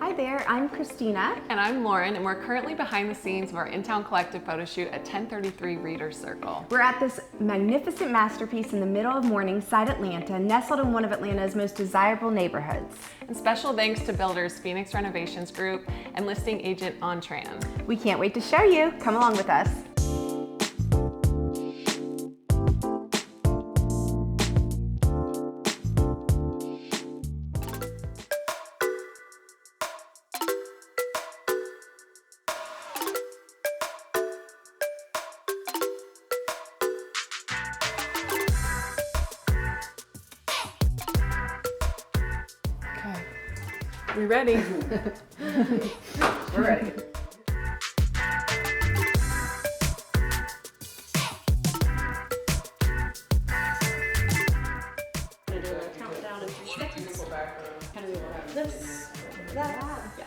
Hi there, I'm Christina. And I'm Lauren, and we're currently behind the scenes of our Intown Collective photo shoot at 1033 Reader's Circle. We're at this magnificent masterpiece in the middle of Morningside, Atlanta, nestled in one of Atlanta's most desirable neighborhoods. And special thanks to builders Phoenix Renovations Group and listing agent on Tran. We can't wait to show you. Come along with us. We ready? We're ready. Countdown in 3 seconds. Kind of this, that.